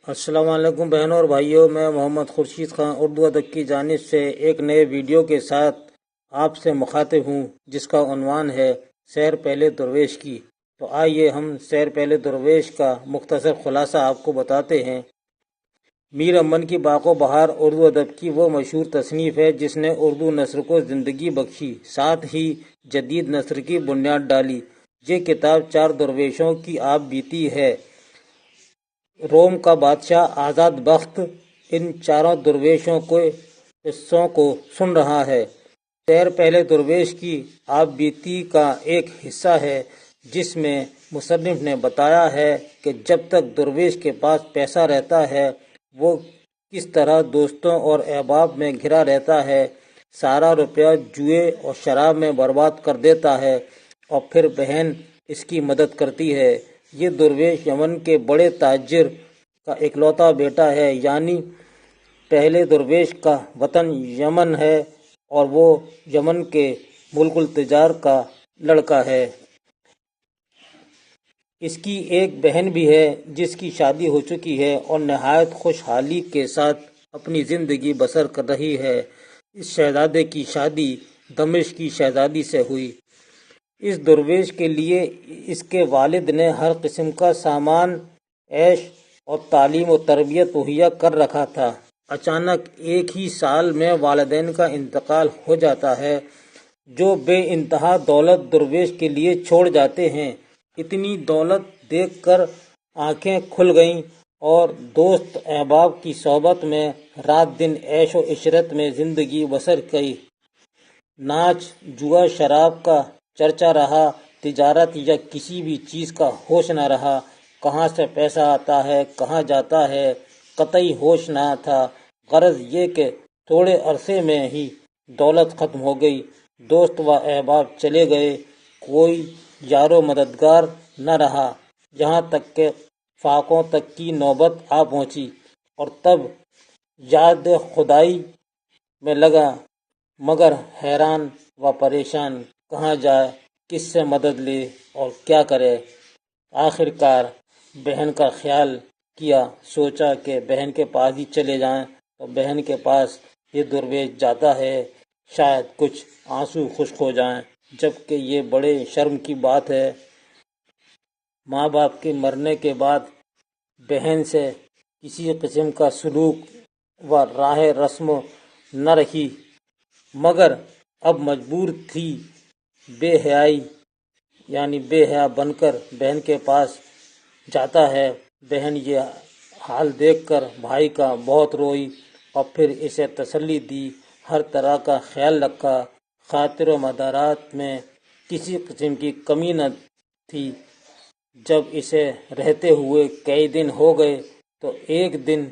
السلام علیکم بہنوں اور بھائیوں، میں محمد خورشید خان اردو ادب کی جانب سے ایک نئے ویڈیو کے ساتھ آپ سے مخاطب ہوں، جس کا عنوان ہے سیر پہلے درویش کی۔ تو آئیے ہم سیر پہلے درویش کا مختصر خلاصہ آپ کو بتاتے ہیں۔ میر امن کی باغ و بہار اردو ادب کی وہ مشہور تصنیف ہے جس نے اردو نثر کو زندگی بخشی، ساتھ ہی جدید نثر کی بنیاد ڈالی۔ یہ کتاب 4 درویشوں کی آپ بیتی ہے۔ روم کا بادشاہ آزاد بخت ان 4 درویشوں کے قصوں کو سن رہا ہے۔ سیر پہلے درویش کی آپ بیتی کا ایک حصہ ہے جس میں مصنف نے بتایا ہے کہ جب تک درویش کے پاس پیسہ رہتا ہے وہ کس طرح دوستوں اور احباب میں گھرا رہتا ہے، سارا روپیہ جوئے اور شراب میں برباد کر دیتا ہے اور پھر بہن اس کی مدد کرتی ہے۔ یہ درویش یمن کے بڑے تاجر کا اکلوتا بیٹا ہے، یعنی پہلے درویش کا وطن یمن ہے اور وہ یمن کے ملک التجار کا لڑکا ہے۔ اس کی ایک بہن بھی ہے جس کی شادی ہو چکی ہے اور نہایت خوشحالی کے ساتھ اپنی زندگی بسر کر رہی ہے۔ اس شہزادے کی شادی دمشق کی شہزادی سے ہوئی۔ اس درویش کے لیے اس کے والد نے ہر قسم کا سامان عیش اور تعلیم و تربیت مہیا کر رکھا تھا۔ اچانک ایک ہی سال میں والدین کا انتقال ہو جاتا ہے جو بے انتہا دولت درویش کے لیے چھوڑ جاتے ہیں۔ اتنی دولت دیکھ کر آنکھیں کھل گئیں اور دوست احباب کی صحبت میں رات دن عیش و عشرت میں زندگی بسر کی۔ ناچ جوا شراب کا چرچا رہا، تجارت یا کسی بھی چیز کا ہوش نہ رہا، کہاں سے پیسہ آتا ہے کہاں جاتا ہے قطعی ہوش نہ تھا۔ غرض یہ کہ تھوڑے عرصے میں ہی دولت ختم ہو گئی، دوست و احباب چلے گئے، کوئی یار و مددگار نہ رہا، یہاں تک کہ فاقوں تک کی نوبت آ پہنچی۔ اور تب یاد خدائی میں لگا، مگر حیران و پریشان کہاں جائے، کس سے مدد لے اور کیا کرے۔ آخر کار بہن کا خیال کیا، سوچا کہ بہن کے پاس ہی چلے جائیں۔ تو بہن کے پاس یہ درویش جاتا ہے، شاید کچھ آنسو خشک ہو جائیں، جبکہ یہ بڑے شرم کی بات ہے۔ ماں باپ کے مرنے کے بعد بہن سے کسی قسم کا سلوک و راہ رسم نہ رکھی، مگر اب مجبور تھی بے حیائی یعنی بے حیا بن کر بہن کے پاس جاتا ہے۔ بہن یہ حال دیکھ کر بھائی کا بہت روئی اور پھر اسے تسلی دی، ہر طرح کا خیال رکھا، خاطر و مدارات میں کسی قسم کی کمی نہ تھی۔ جب اسے رہتے ہوئے کئی دن ہو گئے تو ایک دن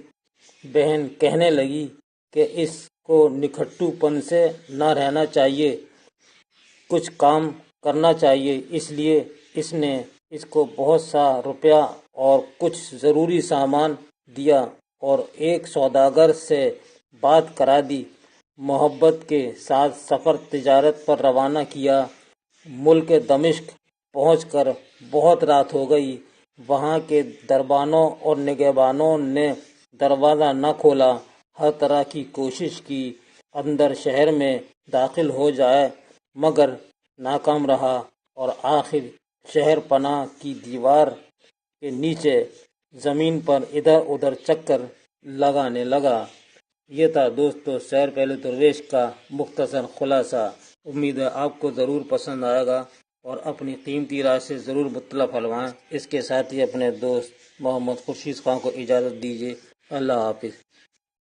بہن کہنے لگی کہ اس کو نکھٹو پن سے نہ رہنا چاہیے، کچھ کام کرنا چاہیے۔ اس لیے اس نے اس کو بہت سا روپیہ اور کچھ ضروری سامان دیا اور ایک سوداگر سے بات کرا دی، محبت کے ساتھ سفر تجارت پر روانہ کیا۔ ملک دمشق پہنچ کر بہت رات ہو گئی، وہاں کے دربانوں اور نگہبانوں نے دروازہ نہ کھولا، ہر طرح کی کوشش کی اندر شہر میں داخل ہو جائے مگر ناکام رہا اور آخر شہر پناہ کی دیوار کے نیچے زمین پر ادھر ادھر چکر لگانے لگا۔ یہ تھا دوستو سیر پہلے درویش کا مختصر خلاصہ۔ امید ہے آپ کو ضرور پسند آئے گا اور اپنی قیمتی رائے سے ضرور مطلع فرمائیں۔ اس کے ساتھ ہی اپنے دوست محمد خورشید خان کو اجازت دیجیے۔ اللہ حافظ۔